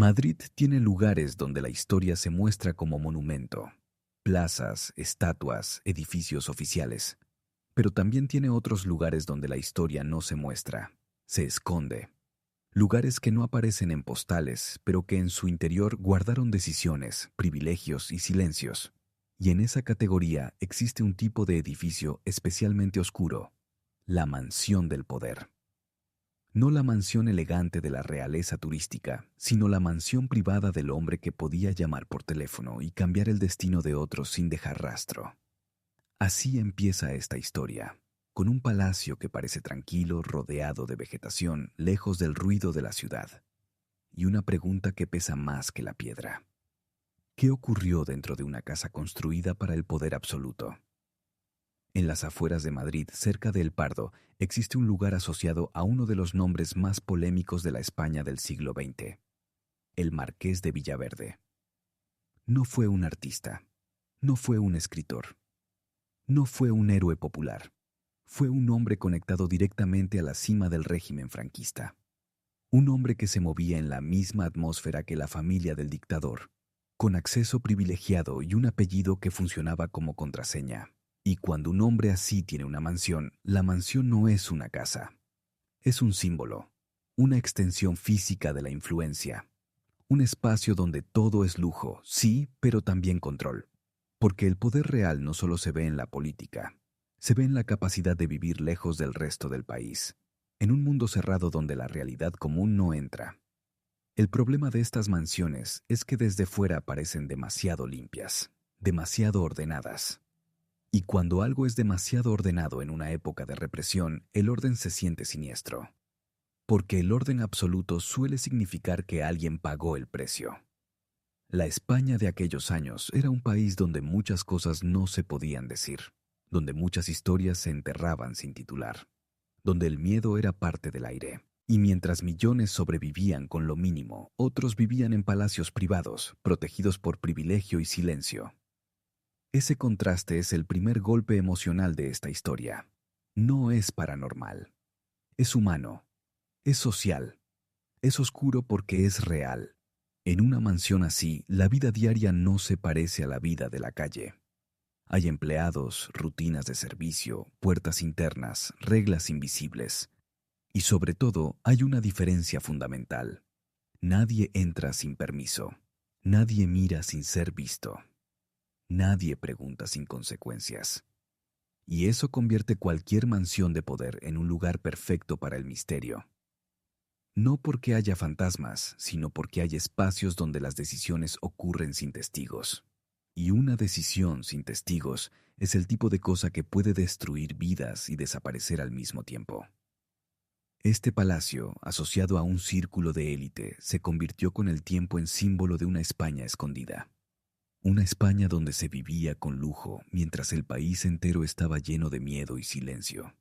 Madrid tiene lugares donde la historia se muestra como monumento, plazas, estatuas, edificios oficiales. Pero también tiene otros lugares donde la historia no se muestra, se esconde. Lugares que no aparecen en postales, pero que en su interior guardaron decisiones, privilegios y silencios. Y en esa categoría existe un tipo de edificio especialmente oscuro, la mansión del poder. No la mansión elegante de la realeza turística, sino la mansión privada del hombre que podía llamar por teléfono y cambiar el destino de otros sin dejar rastro. Así empieza esta historia, con un palacio que parece tranquilo, rodeado de vegetación, lejos del ruido de la ciudad, y una pregunta que pesa más que la piedra. ¿Qué ocurrió dentro de una casa construida para el poder absoluto? En las afueras de Madrid, cerca de El Pardo, existe un lugar asociado a uno de los nombres más polémicos de la España del siglo XX, el Marqués de Villaverde. No fue un artista, no fue un escritor, no fue un héroe popular, fue un hombre conectado directamente a la cima del régimen franquista. Un hombre que se movía en la misma atmósfera que la familia del dictador, con acceso privilegiado y un apellido que funcionaba como contraseña. Y cuando un hombre así tiene una mansión, la mansión no es una casa. Es un símbolo, una extensión física de la influencia. Un espacio donde todo es lujo, sí, pero también control. Porque el poder real no solo se ve en la política, se ve en la capacidad de vivir lejos del resto del país, en un mundo cerrado donde la realidad común no entra. El problema de estas mansiones es que desde fuera parecen demasiado limpias, demasiado ordenadas. Y cuando algo es demasiado ordenado en una época de represión, el orden se siente siniestro. Porque el orden absoluto suele significar que alguien pagó el precio. La España de aquellos años era un país donde muchas cosas no se podían decir, donde muchas historias se enterraban sin titular, donde el miedo era parte del aire. Y mientras millones sobrevivían con lo mínimo, otros vivían en palacios privados, protegidos por privilegio y silencio. Ese contraste es el primer golpe emocional de esta historia. No es paranormal. Es humano. Es social. Es oscuro porque es real. En una mansión así, la vida diaria no se parece a la vida de la calle. Hay empleados, rutinas de servicio, puertas internas, reglas invisibles. Y sobre todo, hay una diferencia fundamental. Nadie entra sin permiso. Nadie mira sin ser visto. Nadie pregunta sin consecuencias. Y eso convierte cualquier mansión de poder en un lugar perfecto para el misterio. No porque haya fantasmas, sino porque hay espacios donde las decisiones ocurren sin testigos. Y una decisión sin testigos es el tipo de cosa que puede destruir vidas y desaparecer al mismo tiempo. Este palacio, asociado a un círculo de élite, se convirtió con el tiempo en símbolo de una España escondida. Una España donde se vivía con lujo mientras el país entero estaba lleno de miedo y silencio.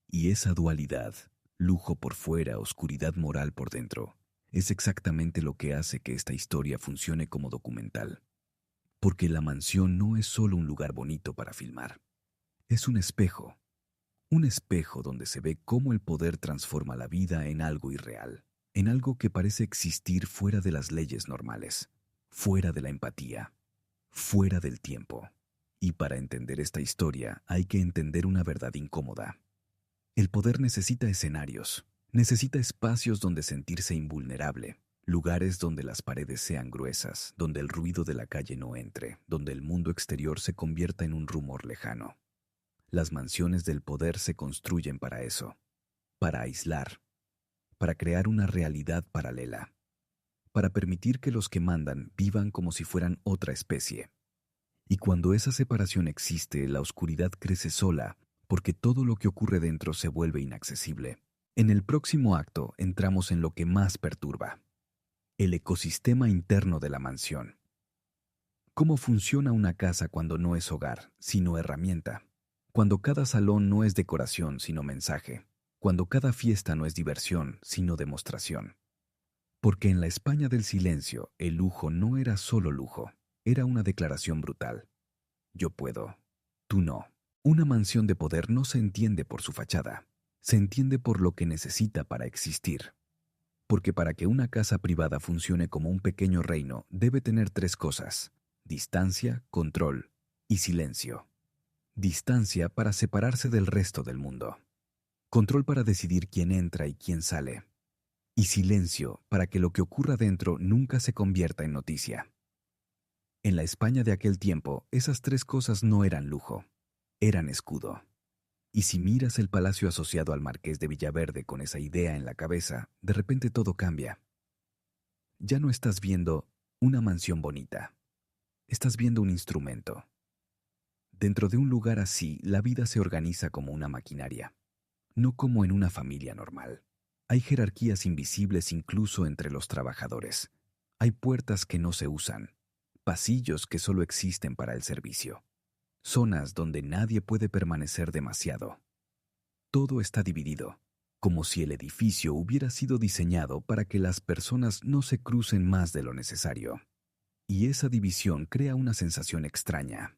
Y esa dualidad, lujo por fuera, oscuridad moral por dentro, es exactamente lo que hace que esta historia funcione como documental. Porque la mansión no es solo un lugar bonito para filmar. Es un espejo donde se ve cómo el poder transforma la vida en algo irreal, en algo que parece existir fuera de las leyes normales, fuera de la empatía, fuera del tiempo. Y para entender esta historia hay que entender una verdad incómoda. El poder necesita escenarios, necesita espacios donde sentirse invulnerable, lugares donde las paredes sean gruesas, donde el ruido de la calle no entre, donde el mundo exterior se convierta en un rumor lejano. Las mansiones del poder se construyen para eso, para aislar, para crear una realidad paralela, para permitir que los que mandan vivan como si fueran otra especie. Y cuando esa separación existe, la oscuridad crece sola, porque todo lo que ocurre dentro se vuelve inaccesible. En el próximo acto entramos en lo que más perturba: el ecosistema interno de la mansión. ¿Cómo funciona una casa cuando no es hogar, sino herramienta? Cuando cada salón no es decoración, sino mensaje. Cuando cada fiesta no es diversión, sino demostración. Porque en la España del silencio, el lujo no era solo lujo, era una declaración brutal. Yo puedo, tú no. Una mansión de poder no se entiende por su fachada, se entiende por lo que necesita para existir. Porque para que una casa privada funcione como un pequeño reino, debe tener tres cosas: distancia, control y silencio. Distancia para separarse del resto del mundo. Control para decidir quién entra y quién sale. Y silencio para que lo que ocurra dentro nunca se convierta en noticia. En la España de aquel tiempo, esas tres cosas no eran lujo, eran escudo. Y si miras el palacio asociado al Marqués de Villaverde con esa idea en la cabeza, de repente todo cambia. Ya no estás viendo una mansión bonita, estás viendo un instrumento. Dentro de un lugar así, la vida se organiza como una maquinaria, no como en una familia normal. Hay jerarquías invisibles incluso entre los trabajadores. Hay puertas que no se usan, pasillos que solo existen para el servicio, zonas donde nadie puede permanecer demasiado. Todo está dividido, como si el edificio hubiera sido diseñado para que las personas no se crucen más de lo necesario. Y esa división crea una sensación extraña.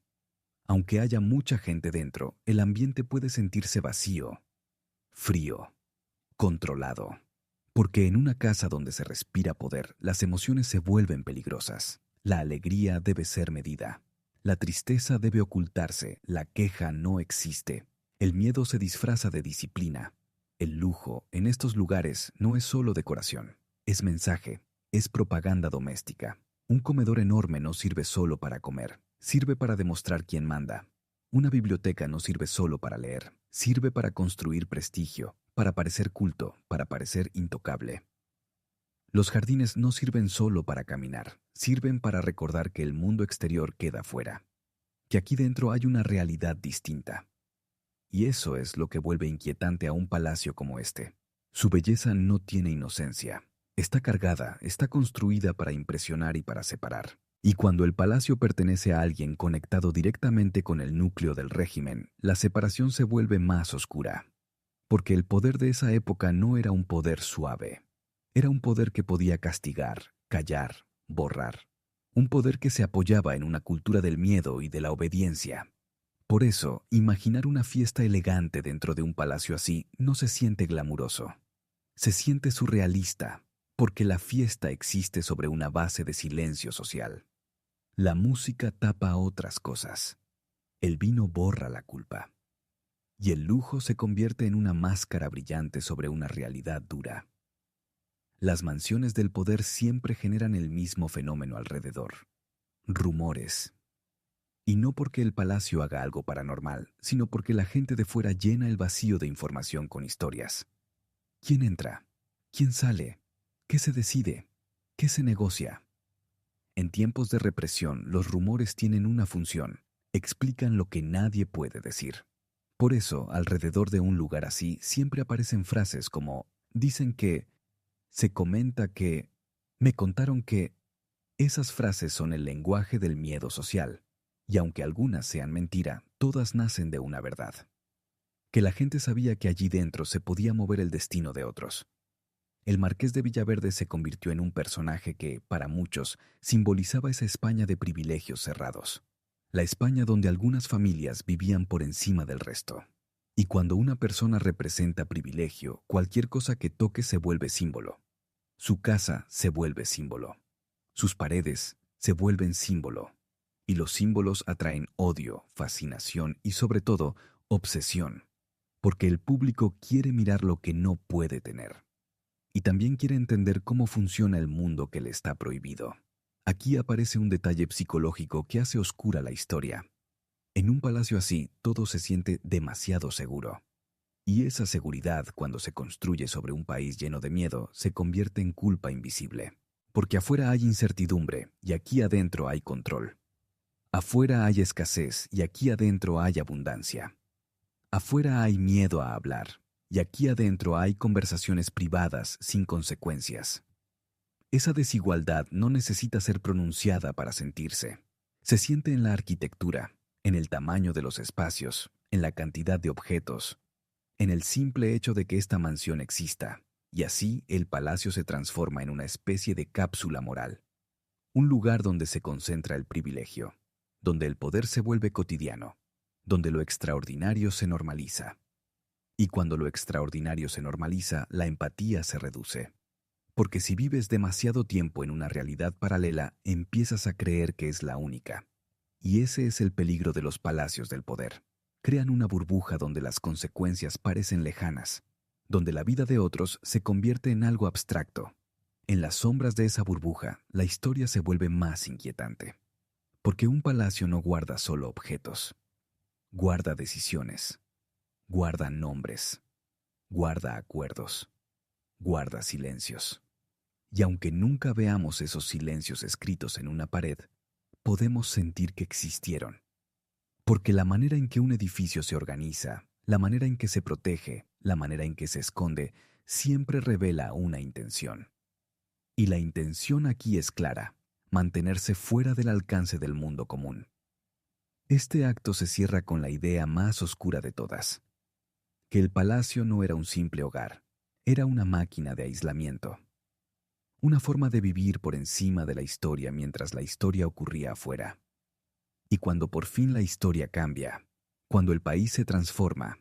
Aunque haya mucha gente dentro, el ambiente puede sentirse vacío, frío, controlado. Porque en una casa donde se respira poder, las emociones se vuelven peligrosas. La alegría debe ser medida. La tristeza debe ocultarse. La queja no existe. El miedo se disfraza de disciplina. El lujo, en estos lugares, no es solo decoración. Es mensaje. Es propaganda doméstica. Un comedor enorme no sirve solo para comer. Sirve para demostrar quién manda. Una biblioteca no sirve solo para leer. Sirve para construir prestigio, para parecer culto, para parecer intocable. Los jardines no sirven solo para caminar. Sirven para recordar que el mundo exterior queda fuera. Que aquí dentro hay una realidad distinta. Y eso es lo que vuelve inquietante a un palacio como este. Su belleza no tiene inocencia. Está cargada, está construida para impresionar y para separar. Y cuando el palacio pertenece a alguien conectado directamente con el núcleo del régimen, la separación se vuelve más oscura. Porque el poder de esa época no era un poder suave. Era un poder que podía castigar, callar, borrar. Un poder que se apoyaba en una cultura del miedo y de la obediencia. Por eso, imaginar una fiesta elegante dentro de un palacio así no se siente glamuroso. Se siente surrealista, porque la fiesta existe sobre una base de silencio social. La música tapa otras cosas. El vino borra la culpa. Y el lujo se convierte en una máscara brillante sobre una realidad dura. Las mansiones del poder siempre generan el mismo fenómeno alrededor: rumores. Y no porque el palacio haga algo paranormal, sino porque la gente de fuera llena el vacío de información con historias. ¿Quién entra? ¿Quién sale? ¿Qué se decide? ¿Qué se negocia? En tiempos de represión, los rumores tienen una función: explican lo que nadie puede decir. Por eso, alrededor de un lugar así, siempre aparecen frases como: dicen que, se comenta que, me contaron que. Esas frases son el lenguaje del miedo social. Y aunque algunas sean mentira, todas nacen de una verdad. Que la gente sabía que allí dentro se podía mover el destino de otros. El Marqués de Villaverde se convirtió en un personaje que, para muchos, simbolizaba esa España de privilegios cerrados. La España donde algunas familias vivían por encima del resto. Y cuando una persona representa privilegio, cualquier cosa que toque se vuelve símbolo. Su casa se vuelve símbolo. Sus paredes se vuelven símbolo. Y los símbolos atraen odio, fascinación y, sobre todo, obsesión. Porque el público quiere mirar lo que no puede tener. Y también quiere entender cómo funciona el mundo que le está prohibido. Aquí aparece un detalle psicológico que hace oscura la historia. En un palacio así, todo se siente demasiado seguro. Y esa seguridad, cuando se construye sobre un país lleno de miedo, se convierte en culpa invisible. Porque afuera hay incertidumbre y aquí adentro hay control. Afuera hay escasez y aquí adentro hay abundancia. Afuera hay miedo a hablar y aquí adentro hay conversaciones privadas sin consecuencias. Esa desigualdad no necesita ser pronunciada para sentirse. Se siente en la arquitectura, en el tamaño de los espacios, en la cantidad de objetos, en el simple hecho de que esta mansión exista, y así el palacio se transforma en una especie de cápsula moral. Un lugar donde se concentra el privilegio, donde el poder se vuelve cotidiano, donde lo extraordinario se normaliza. Y cuando lo extraordinario se normaliza, la empatía se reduce. Porque si vives demasiado tiempo en una realidad paralela, empiezas a creer que es la única. Y ese es el peligro de los palacios del poder. Crean una burbuja donde las consecuencias parecen lejanas, donde la vida de otros se convierte en algo abstracto. En las sombras de esa burbuja, la historia se vuelve más inquietante. Porque un palacio no guarda solo objetos, guarda decisiones, guarda nombres, guarda acuerdos, guarda silencios. Y aunque nunca veamos esos silencios escritos en una pared, podemos sentir que existieron. Porque la manera en que un edificio se organiza, la manera en que se protege, la manera en que se esconde, siempre revela una intención. Y la intención aquí es clara: mantenerse fuera del alcance del mundo común. Este acto se cierra con la idea más oscura de todas: que el palacio no era un simple hogar, era una máquina de aislamiento. Una forma de vivir por encima de la historia mientras la historia ocurría afuera. Y cuando por fin la historia cambia, cuando el país se transforma,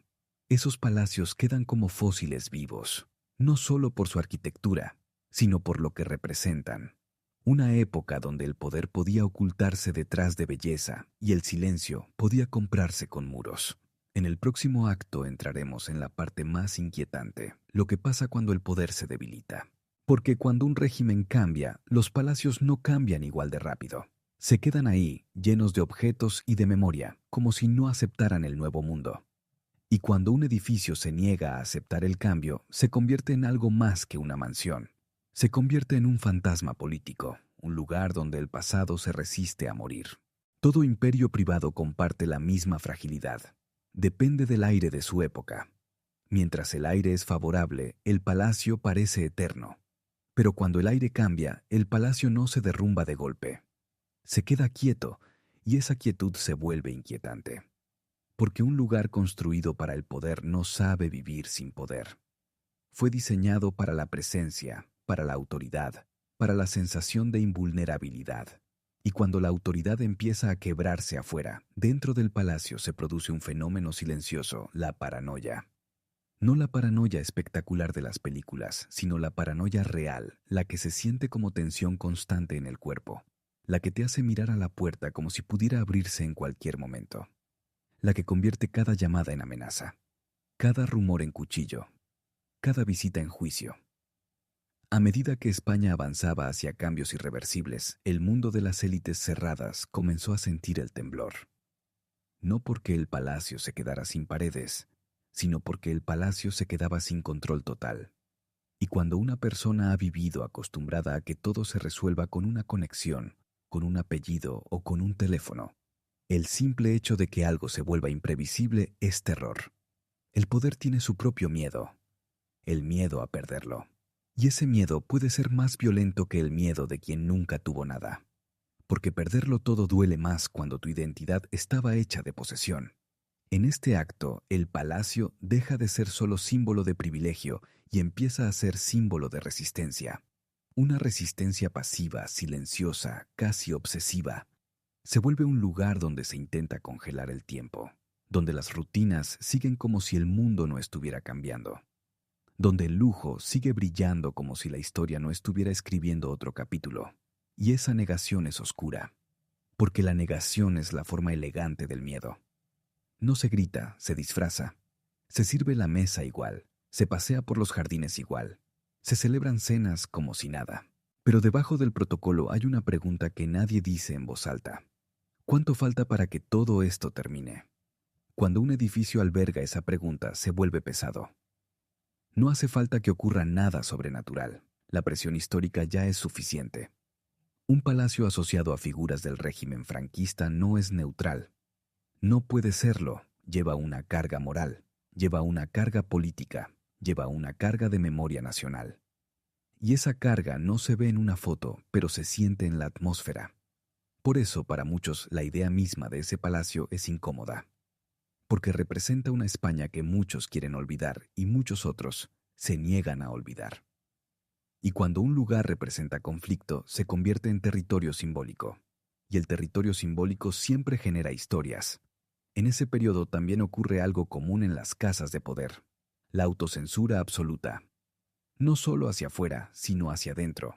esos palacios quedan como fósiles vivos, no solo por su arquitectura, sino por lo que representan. Una época donde el poder podía ocultarse detrás de belleza y el silencio podía comprarse con muros. En el próximo acto entraremos en la parte más inquietante: lo que pasa cuando el poder se debilita. Porque cuando un régimen cambia, los palacios no cambian igual de rápido. Se quedan ahí, llenos de objetos y de memoria, como si no aceptaran el nuevo mundo. Y cuando un edificio se niega a aceptar el cambio, se convierte en algo más que una mansión. Se convierte en un fantasma político, un lugar donde el pasado se resiste a morir. Todo imperio privado comparte la misma fragilidad. Depende del aire de su época. Mientras el aire es favorable, el palacio parece eterno. Pero cuando el aire cambia, el palacio no se derrumba de golpe. Se queda quieto, y esa quietud se vuelve inquietante. Porque un lugar construido para el poder no sabe vivir sin poder. Fue diseñado para la presencia, para la autoridad, para la sensación de invulnerabilidad. Y cuando la autoridad empieza a quebrarse afuera, dentro del palacio se produce un fenómeno silencioso: la paranoia. No la paranoia espectacular de las películas, sino la paranoia real, la que se siente como tensión constante en el cuerpo, la que te hace mirar a la puerta como si pudiera abrirse en cualquier momento, la que convierte cada llamada en amenaza, cada rumor en cuchillo, cada visita en juicio. A medida que España avanzaba hacia cambios irreversibles, el mundo de las élites cerradas comenzó a sentir el temblor. No porque el palacio se quedara sin paredes, sino porque el palacio se quedaba sin control total. Y cuando una persona ha vivido acostumbrada a que todo se resuelva con una conexión, con un apellido o con un teléfono, el simple hecho de que algo se vuelva imprevisible es terror. El poder tiene su propio miedo, el miedo a perderlo. Y ese miedo puede ser más violento que el miedo de quien nunca tuvo nada. Porque perderlo todo duele más cuando tu identidad estaba hecha de posesión. En este acto, el palacio deja de ser solo símbolo de privilegio y empieza a ser símbolo de resistencia. Una resistencia pasiva, silenciosa, casi obsesiva. Se vuelve un lugar donde se intenta congelar el tiempo, donde las rutinas siguen como si el mundo no estuviera cambiando, donde el lujo sigue brillando como si la historia no estuviera escribiendo otro capítulo. Y esa negación es oscura, porque la negación es la forma elegante del miedo. No se grita, se disfraza. Se sirve la mesa igual, se pasea por los jardines igual, se celebran cenas como si nada. Pero debajo del protocolo hay una pregunta que nadie dice en voz alta: ¿cuánto falta para que todo esto termine? Cuando un edificio alberga esa pregunta, se vuelve pesado. No hace falta que ocurra nada sobrenatural. La presión histórica ya es suficiente. Un palacio asociado a figuras del régimen franquista no es neutral. No puede serlo. Lleva una carga moral, lleva una carga política, lleva una carga de memoria nacional. Y esa carga no se ve en una foto, pero se siente en la atmósfera. Por eso, para muchos, la idea misma de ese palacio es incómoda. Porque representa una España que muchos quieren olvidar y muchos otros se niegan a olvidar. Y cuando un lugar representa conflicto, se convierte en territorio simbólico. Y el territorio simbólico siempre genera historias. En ese periodo también ocurre algo común en las casas de poder: la autocensura absoluta. no solo hacia afuera, sino hacia adentro.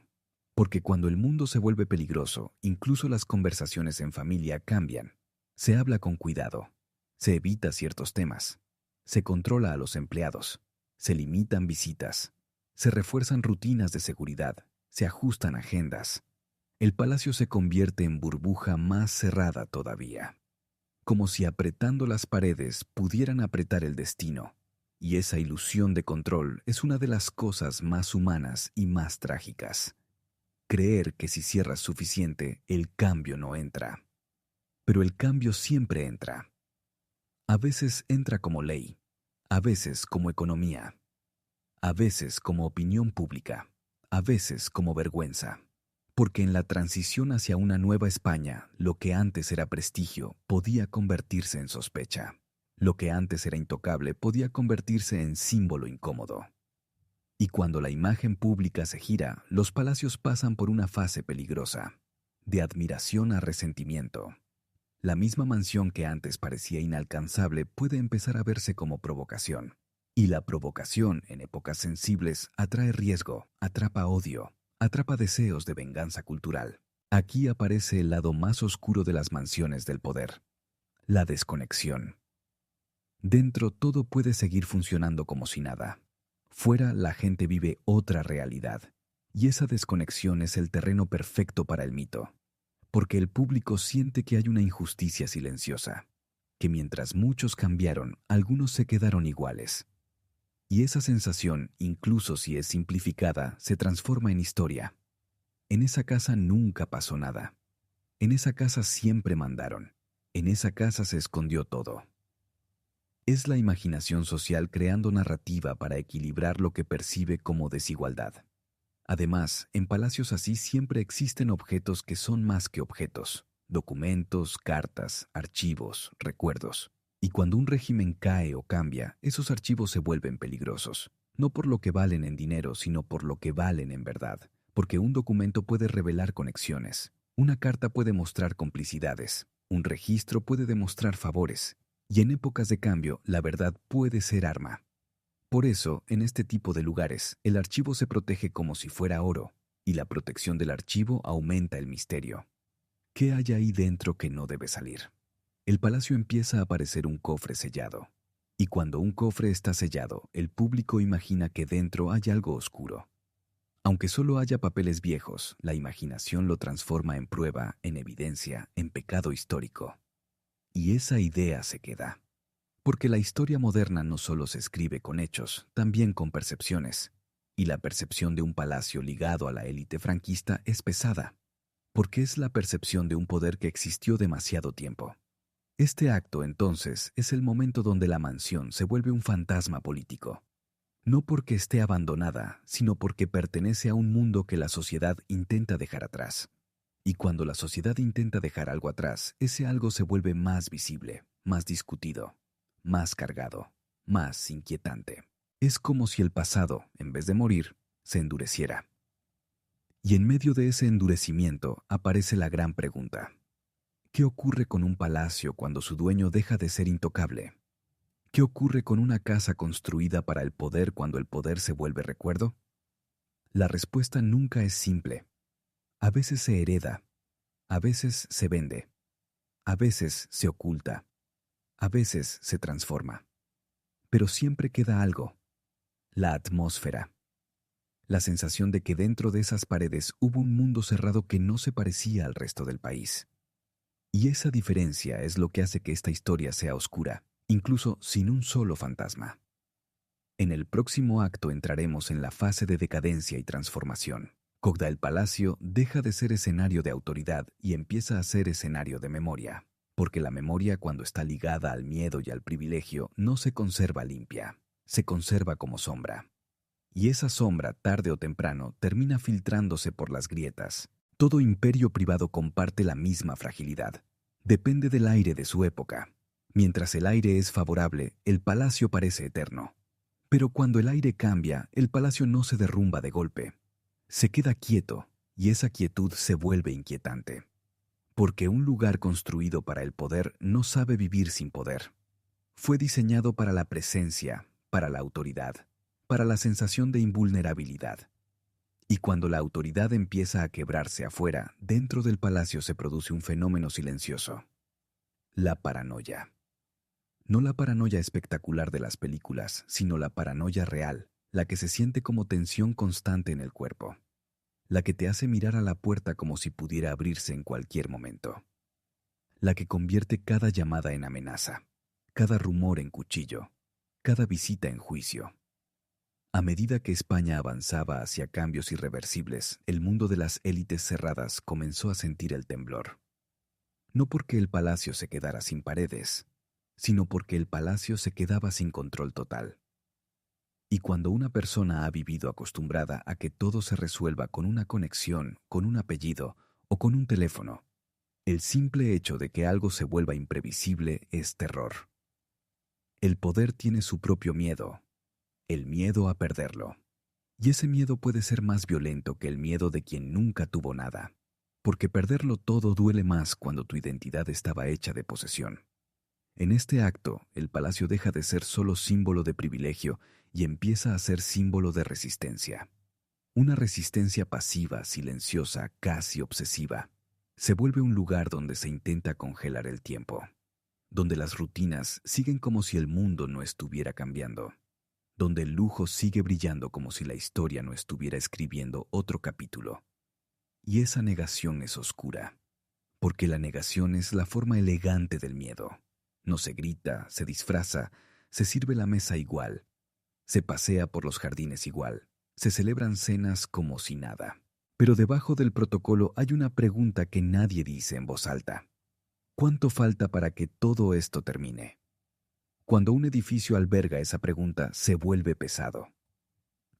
Porque cuando el mundo se vuelve peligroso, incluso las conversaciones en familia cambian. Se habla con cuidado, se evita ciertos temas, se controla a los empleados, se limitan visitas, se refuerzan rutinas de seguridad, se ajustan agendas. El palacio se convierte en burbuja más cerrada todavía, como si apretando las paredes pudieran apretar el destino. Y esa ilusión de control es una de las cosas más humanas y más trágicas. Creer que si cierras suficiente, el cambio no entra. Pero el cambio siempre entra. A veces entra como ley, a veces como economía, a veces como opinión pública, a veces como vergüenza. Porque en la transición hacia una nueva España, lo que antes era prestigio podía convertirse en sospecha. Lo que antes era intocable podía convertirse en símbolo incómodo. Y cuando la imagen pública se gira, los palacios pasan por una fase peligrosa, de admiración a resentimiento. La misma mansión que antes parecía inalcanzable puede empezar a verse como provocación. Y la provocación, en épocas sensibles, atrae riesgo, atrapa odio, atrapa deseos de venganza cultural. Aquí aparece el lado más oscuro de las mansiones del poder: la desconexión. Dentro todo puede seguir funcionando como si nada. Fuera la gente vive otra realidad. Y esa desconexión es el terreno perfecto para el mito. Porque el público siente que hay una injusticia silenciosa. Que mientras muchos cambiaron, algunos se quedaron iguales. Y esa sensación, incluso si es simplificada, se transforma en historia. En esa casa nunca pasó nada. En esa casa siempre mandaron. En esa casa se escondió todo. Es la imaginación social creando narrativa para equilibrar lo que percibe como desigualdad. Además, en palacios así siempre existen objetos que son más que objetos: documentos, cartas, archivos, recuerdos. Y cuando un régimen cae o cambia, esos archivos se vuelven peligrosos. No por lo que valen en dinero, sino por lo que valen en verdad. Porque un documento puede revelar conexiones. Una carta puede mostrar complicidades. Un registro puede demostrar favores. Y en épocas de cambio, la verdad puede ser arma. Por eso, en este tipo de lugares, el archivo se protege como si fuera oro, y la protección del archivo aumenta el misterio. ¿Qué hay ahí dentro que no debe salir? El palacio empieza a parecer un cofre sellado. Y cuando un cofre está sellado, el público imagina que dentro hay algo oscuro. Aunque solo haya papeles viejos, la imaginación lo transforma en prueba, en evidencia, en pecado histórico. Y esa idea se queda. Porque la historia moderna no solo se escribe con hechos, también con percepciones. Y la percepción de un palacio ligado a la élite franquista es pesada, porque es la percepción de un poder que existió demasiado tiempo. Este acto, entonces, es el momento donde la mansión se vuelve un fantasma político. No porque esté abandonada, sino porque pertenece a un mundo que la sociedad intenta dejar atrás. Y cuando la sociedad intenta dejar algo atrás, ese algo se vuelve más visible, más discutido, más cargado, más inquietante. Es como si el pasado, en vez de morir, se endureciera. Y en medio de ese endurecimiento aparece la gran pregunta: ¿qué ocurre con un palacio cuando su dueño deja de ser intocable? ¿Qué ocurre con una casa construida para el poder cuando el poder se vuelve recuerdo? La respuesta nunca es simple. A veces se hereda, a veces se vende, a veces se oculta, a veces se transforma. Pero siempre queda algo: la atmósfera. La sensación de que dentro de esas paredes hubo un mundo cerrado que no se parecía al resto del país. Y esa diferencia es lo que hace que esta historia sea oscura, incluso sin un solo fantasma. En el próximo acto entraremos en la fase de decadencia y transformación. Cogda el Palacio deja de ser escenario de autoridad y empieza a ser escenario de memoria, porque la memoria, cuando está ligada al miedo y al privilegio, no se conserva limpia, se conserva como sombra. Y esa sombra, tarde o temprano, termina filtrándose por las grietas. Todo imperio privado comparte la misma fragilidad. Depende del aire de su época. Mientras el aire es favorable, el palacio parece eterno. Pero cuando el aire cambia, el palacio no se derrumba de golpe. Se queda quieto, y esa quietud se vuelve inquietante. Porque un lugar construido para el poder no sabe vivir sin poder. Fue diseñado para la presencia, para la autoridad, para la sensación de invulnerabilidad. Y cuando la autoridad empieza a quebrarse afuera, dentro del palacio se produce un fenómeno silencioso: la paranoia. No la paranoia espectacular de las películas, sino la paranoia real, la que se siente como tensión constante en el cuerpo, la que te hace mirar a la puerta como si pudiera abrirse en cualquier momento, la que convierte cada llamada en amenaza, cada rumor en cuchillo, cada visita en juicio. A medida que España avanzaba hacia cambios irreversibles, el mundo de las élites cerradas comenzó a sentir el temblor. No porque el palacio se quedara sin paredes, sino porque el palacio se quedaba sin control total. Y cuando una persona ha vivido acostumbrada a que todo se resuelva con una conexión, con un apellido o con un teléfono, el simple hecho de que algo se vuelva imprevisible es terror. El poder tiene su propio miedo, el miedo a perderlo. Y ese miedo puede ser más violento que el miedo de quien nunca tuvo nada, porque perderlo todo duele más cuando tu identidad estaba hecha de posesión. En este acto, el palacio deja de ser solo símbolo de privilegio y empieza a ser símbolo de resistencia. Una resistencia pasiva, silenciosa, casi obsesiva. Se vuelve un lugar donde se intenta congelar el tiempo, donde las rutinas siguen como si el mundo no estuviera cambiando, donde el lujo sigue brillando como si la historia no estuviera escribiendo otro capítulo. Y esa negación es oscura, porque la negación es la forma elegante del miedo. No se grita, se disfraza, se sirve la mesa igual, se pasea por los jardines igual, se celebran cenas como si nada. Pero debajo del protocolo hay una pregunta que nadie dice en voz alta: ¿cuánto falta para que todo esto termine? Cuando un edificio alberga esa pregunta, se vuelve pesado.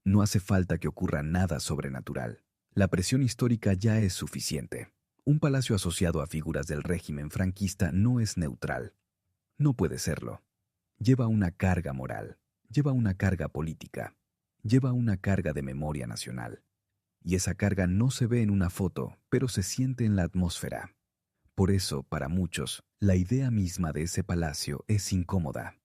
No hace falta que ocurra nada sobrenatural. La presión histórica ya es suficiente. Un palacio asociado a figuras del régimen franquista no es neutral. No puede serlo. Lleva una carga moral, lleva una carga política, lleva una carga de memoria nacional. Y esa carga no se ve en una foto, pero se siente en la atmósfera. Por eso, para muchos, la idea misma de ese palacio es incómoda,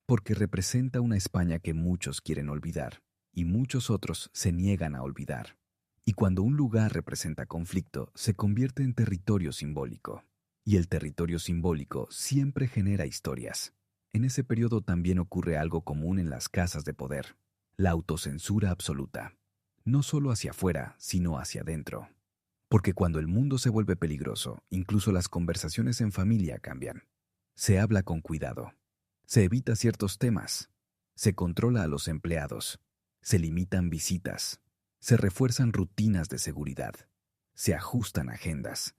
porque representa una España que muchos quieren olvidar y muchos otros se niegan a olvidar. Y cuando un lugar representa conflicto, se convierte en territorio simbólico. Y el territorio simbólico siempre genera historias. En ese periodo también ocurre algo común en las casas de poder: la autocensura absoluta. No solo hacia afuera, sino hacia adentro. Porque cuando el mundo se vuelve peligroso, incluso las conversaciones en familia cambian. Se habla con cuidado. Se evita ciertos temas. Se controla a los empleados. Se limitan visitas. Se refuerzan rutinas de seguridad. Se ajustan agendas.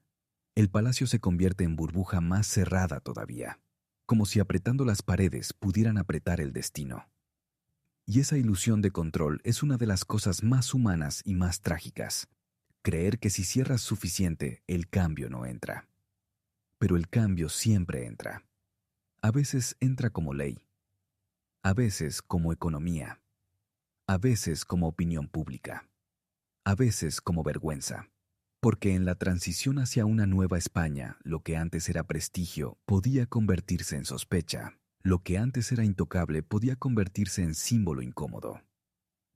El palacio se convierte en burbuja más cerrada todavía, como si apretando las paredes pudieran apretar el destino. Y esa ilusión de control es una de las cosas más humanas y más trágicas. Creer que si cierras suficiente, el cambio no entra. Pero el cambio siempre entra. A veces entra como ley, a veces como economía, a veces como opinión pública, a veces como vergüenza. Porque en la transición hacia una nueva España, lo que antes era prestigio podía convertirse en sospecha. Lo que antes era intocable podía convertirse en símbolo incómodo.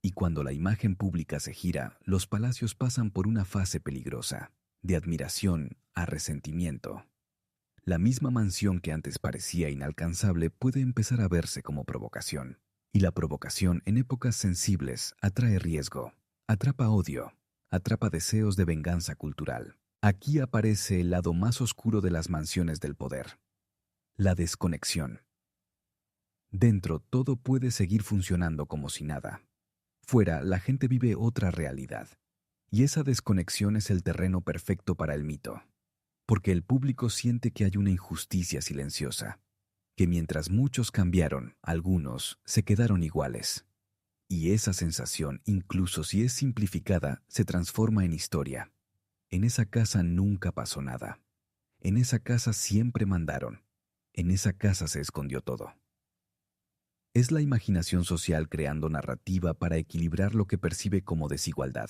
Y cuando la imagen pública se gira, los palacios pasan por una fase peligrosa, de admiración a resentimiento. La misma mansión que antes parecía inalcanzable puede empezar a verse como provocación. Y la provocación en épocas sensibles atrae riesgo, atrapa odio, atrapa deseos de venganza cultural. Aquí aparece el lado más oscuro de las mansiones del poder: la desconexión. Dentro todo puede seguir funcionando como si nada. Fuera, la gente vive otra realidad. Y esa desconexión es el terreno perfecto para el mito. Porque el público siente que hay una injusticia silenciosa, que mientras muchos cambiaron, algunos se quedaron iguales. Y esa sensación, incluso si es simplificada, se transforma en historia. En esa casa nunca pasó nada. En esa casa siempre mandaron. En esa casa se escondió todo. Es la imaginación social creando narrativa para equilibrar lo que percibe como desigualdad.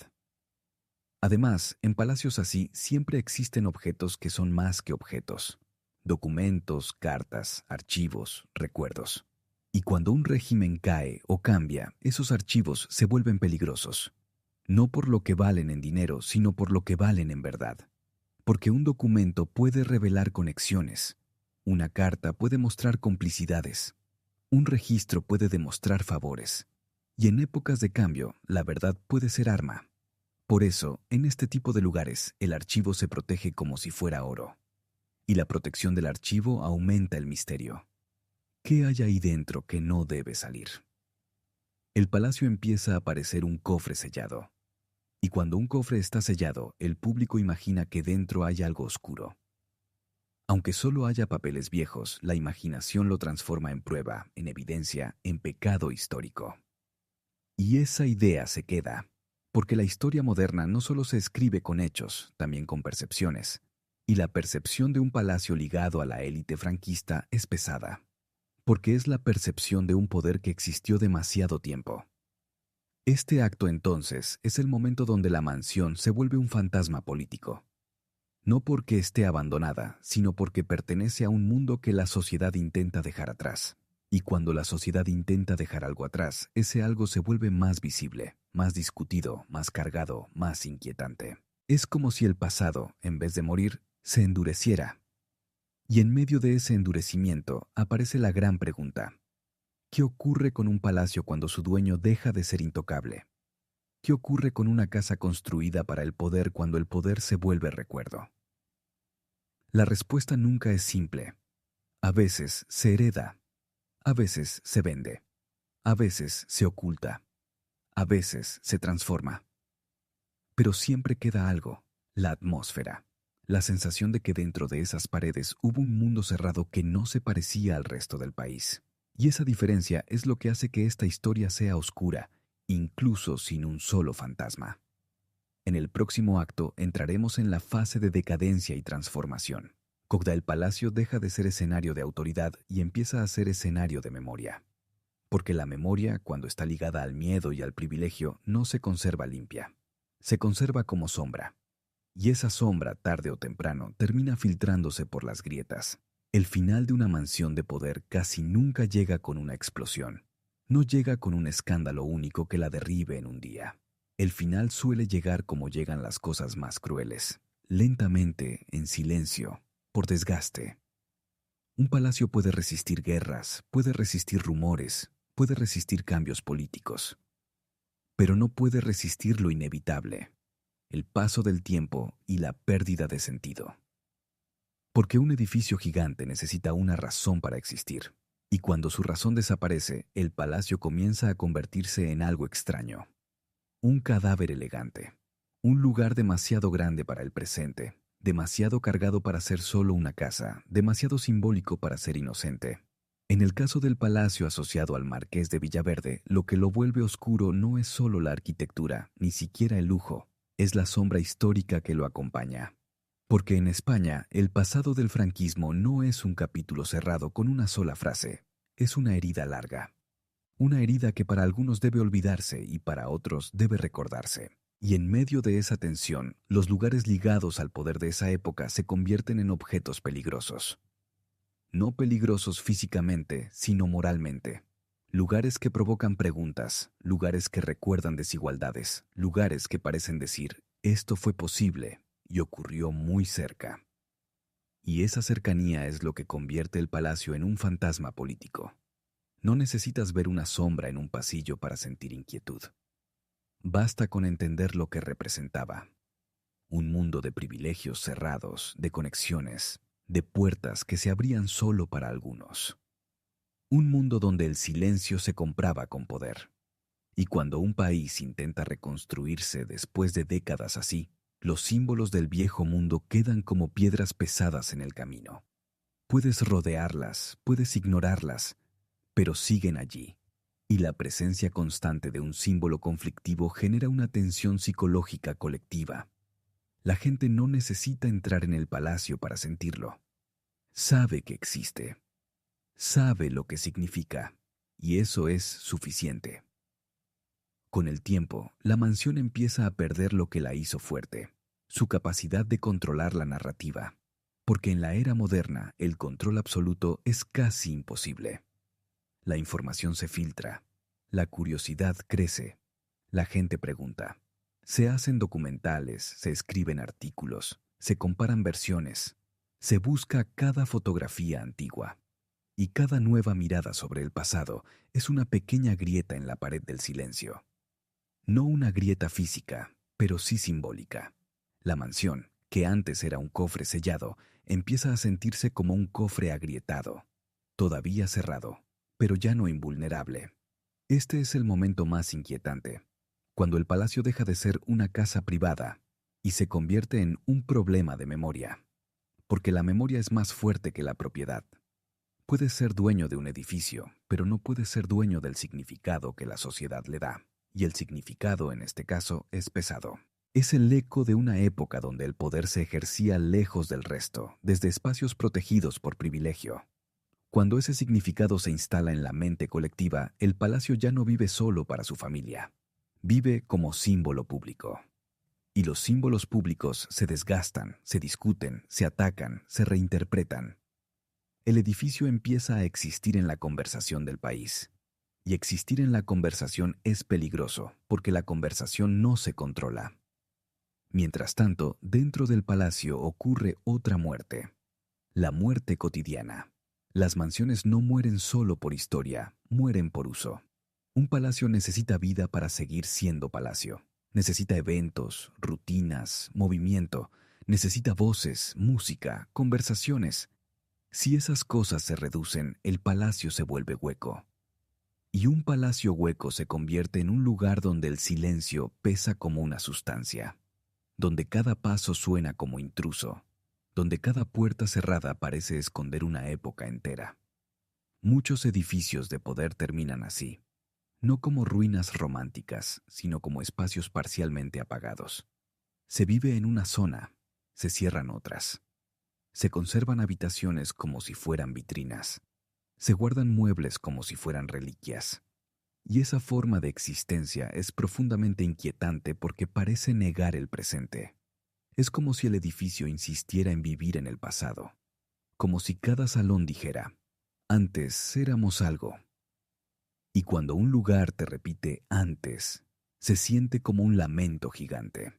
Además, en palacios así siempre existen objetos que son más que objetos: documentos, cartas, archivos, recuerdos. Y cuando un régimen cae o cambia, esos archivos se vuelven peligrosos. No por lo que valen en dinero, sino por lo que valen en verdad. Porque un documento puede revelar conexiones. Una carta puede mostrar complicidades. Un registro puede demostrar favores. Y en épocas de cambio, la verdad puede ser arma. Por eso, en este tipo de lugares, el archivo se protege como si fuera oro. Y la protección del archivo aumenta el misterio. ¿Qué hay ahí dentro que no debe salir? El palacio empieza a parecer un cofre sellado. Y cuando un cofre está sellado, el público imagina que dentro hay algo oscuro. Aunque solo haya papeles viejos, la imaginación lo transforma en prueba, en evidencia, en pecado histórico. Y esa idea se queda, porque la historia moderna no solo se escribe con hechos, también con percepciones. Y la percepción de un palacio ligado a la élite franquista es pesada, porque es la percepción de un poder que existió demasiado tiempo. Este acto entonces es el momento donde la mansión se vuelve un fantasma político. No porque esté abandonada, sino porque pertenece a un mundo que la sociedad intenta dejar atrás. Y cuando la sociedad intenta dejar algo atrás, ese algo se vuelve más visible, más discutido, más cargado, más inquietante. Es como si el pasado, en vez de morir, se endureciera. Y en medio de ese endurecimiento aparece la gran pregunta. ¿Qué ocurre con un palacio cuando su dueño deja de ser intocable? ¿Qué ocurre con una casa construida para el poder cuando el poder se vuelve recuerdo? La respuesta nunca es simple. A veces se hereda, a veces se vende, a veces se oculta, a veces se transforma. Pero siempre queda algo, la atmósfera, la sensación de que dentro de esas paredes hubo un mundo cerrado que no se parecía al resto del país. Y esa diferencia es lo que hace que esta historia sea oscura, incluso sin un solo fantasma. En el próximo acto entraremos en la fase de decadencia y transformación. Cogda el Palacio deja de ser escenario de autoridad y empieza a ser escenario de memoria. Porque la memoria, cuando está ligada al miedo y al privilegio, no se conserva limpia. Se conserva como sombra. Y esa sombra, tarde o temprano, termina filtrándose por las grietas. El final de una mansión de poder casi nunca llega con una explosión. No llega con un escándalo único que la derribe en un día. El final suele llegar como llegan las cosas más crueles, lentamente, en silencio, por desgaste. Un palacio puede resistir guerras, puede resistir rumores, puede resistir cambios políticos, pero no puede resistir lo inevitable, el paso del tiempo y la pérdida de sentido. Porque un edificio gigante necesita una razón para existir, y cuando su razón desaparece, el palacio comienza a convertirse en algo extraño. Un cadáver elegante, un lugar demasiado grande para el presente, demasiado cargado para ser solo una casa, demasiado simbólico para ser inocente. En el caso del palacio asociado al Marqués de Villaverde, lo que lo vuelve oscuro no es solo la arquitectura, ni siquiera el lujo, es la sombra histórica que lo acompaña. Porque en España, el pasado del franquismo no es un capítulo cerrado con una sola frase, es una herida larga. Una herida que para algunos debe olvidarse y para otros debe recordarse. Y en medio de esa tensión, los lugares ligados al poder de esa época se convierten en objetos peligrosos. No peligrosos físicamente, sino moralmente. Lugares que provocan preguntas, lugares que recuerdan desigualdades, lugares que parecen decir, esto fue posible y ocurrió muy cerca. Y esa cercanía es lo que convierte el palacio en un fantasma político. No necesitas ver una sombra en un pasillo para sentir inquietud. Basta con entender lo que representaba. Un mundo de privilegios cerrados, de conexiones, de puertas que se abrían solo para algunos. Un mundo donde el silencio se compraba con poder. Y cuando un país intenta reconstruirse después de décadas así, los símbolos del viejo mundo quedan como piedras pesadas en el camino. Puedes rodearlas, puedes ignorarlas, pero siguen allí. Y la presencia constante de un símbolo conflictivo genera una tensión psicológica colectiva. La gente no necesita entrar en el palacio para sentirlo. Sabe que existe. Sabe lo que significa. Y eso es suficiente. Con el tiempo, la mansión empieza a perder lo que la hizo fuerte, su capacidad de controlar la narrativa. Porque en la era moderna, el control absoluto es casi imposible. La información se filtra. La curiosidad crece. La gente pregunta. Se hacen documentales, se escriben artículos, se comparan versiones. Se busca cada fotografía antigua. Y cada nueva mirada sobre el pasado es una pequeña grieta en la pared del silencio. No una grieta física, pero sí simbólica. La mansión, que antes era un cofre sellado, empieza a sentirse como un cofre agrietado, todavía cerrado, pero ya no invulnerable. Este es el momento más inquietante, cuando el palacio deja de ser una casa privada y se convierte en un problema de memoria, porque la memoria es más fuerte que la propiedad. Puedes ser dueño de un edificio, pero no puedes ser dueño del significado que la sociedad le da. Y el significado, en este caso, es pesado. Es el eco de una época donde el poder se ejercía lejos del resto, desde espacios protegidos por privilegio. Cuando ese significado se instala en la mente colectiva, el palacio ya no vive solo para su familia. Vive como símbolo público. Y los símbolos públicos se desgastan, se discuten, se atacan, se reinterpretan. El edificio empieza a existir en la conversación del país. Y existir en la conversación es peligroso, porque la conversación no se controla. Mientras tanto, dentro del palacio ocurre otra muerte. La muerte cotidiana. Las mansiones no mueren solo por historia, mueren por uso. Un palacio necesita vida para seguir siendo palacio. Necesita eventos, rutinas, movimiento. Necesita voces, música, conversaciones. Si esas cosas se reducen, el palacio se vuelve hueco. Y un palacio hueco se convierte en un lugar donde el silencio pesa como una sustancia, donde cada paso suena como intruso, donde cada puerta cerrada parece esconder una época entera. Muchos edificios de poder terminan así, no como ruinas románticas, sino como espacios parcialmente apagados. Se vive en una zona, se cierran otras. Se conservan habitaciones como si fueran vitrinas. Se guardan muebles como si fueran reliquias. Y esa forma de existencia es profundamente inquietante porque parece negar el presente. Es como si el edificio insistiera en vivir en el pasado. Como si cada salón dijera, antes éramos algo. Y cuando un lugar te repite antes, se siente como un lamento gigante.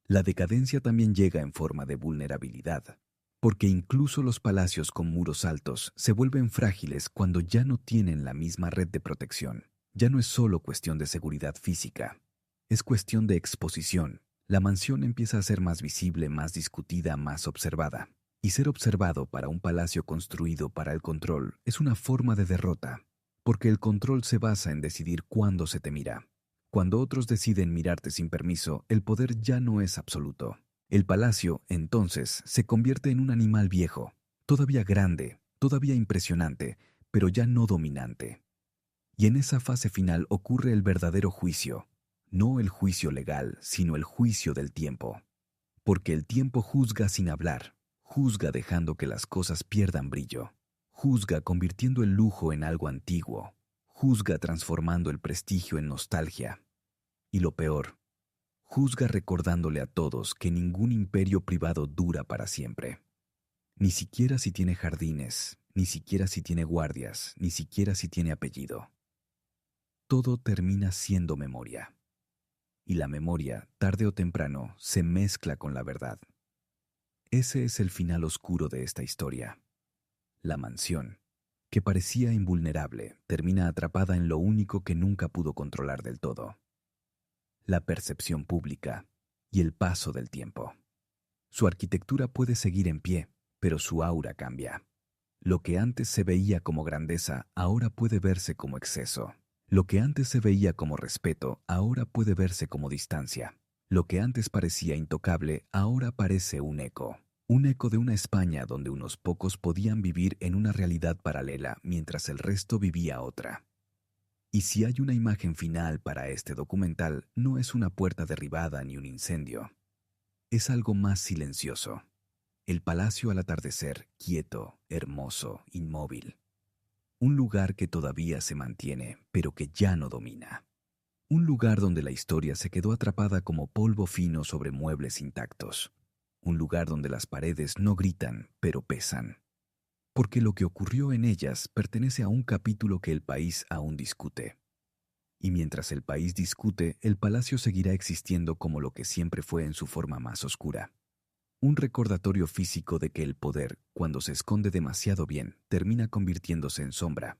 La decadencia también llega en forma de vulnerabilidad, porque incluso los palacios con muros altos se vuelven frágiles cuando ya no tienen la misma red de protección. Ya no es solo cuestión de seguridad física, es cuestión de exposición. La mansión empieza a ser más visible, más discutida, más observada. Y ser observado para un palacio construido para el control es una forma de derrota, porque el control se basa en decidir cuándo se te mira. Cuando otros deciden mirarte sin permiso, el poder ya no es absoluto. El palacio, entonces, se convierte en un animal viejo, todavía grande, todavía impresionante, pero ya no dominante. Y en esa fase final ocurre el verdadero juicio, no el juicio legal, sino el juicio del tiempo. Porque el tiempo juzga sin hablar, juzga dejando que las cosas pierdan brillo, juzga convirtiendo el lujo en algo antiguo, juzga transformando el prestigio en nostalgia. Y lo peor, juzga recordándole a todos que ningún imperio privado dura para siempre. Ni siquiera si tiene jardines, ni siquiera si tiene guardias, ni siquiera si tiene apellido. Todo termina siendo memoria. Y la memoria, tarde o temprano, se mezcla con la verdad. Ese es el final oscuro de esta historia. La mansión, que parecía invulnerable, termina atrapada en lo único que nunca pudo controlar del todo: la percepción pública y el paso del tiempo. Su arquitectura puede seguir en pie, pero su aura cambia. Lo que antes se veía como grandeza, ahora puede verse como exceso. Lo que antes se veía como respeto, ahora puede verse como distancia. Lo que antes parecía intocable, ahora parece un eco. Un eco de una España donde unos pocos podían vivir en una realidad paralela mientras el resto vivía otra. Y si hay una imagen final para este documental, no es una puerta derribada ni un incendio. Es algo más silencioso. El palacio al atardecer, quieto, hermoso, inmóvil. Un lugar que todavía se mantiene, pero que ya no domina. Un lugar donde la historia se quedó atrapada como polvo fino sobre muebles intactos. Un lugar donde las paredes no gritan, pero pesan. porque lo que ocurrió en ellas pertenece a un capítulo que el país aún discute. Y mientras el país discute, el palacio seguirá existiendo como lo que siempre fue en su forma más oscura. Un recordatorio físico de que el poder, cuando se esconde demasiado bien, termina convirtiéndose en sombra,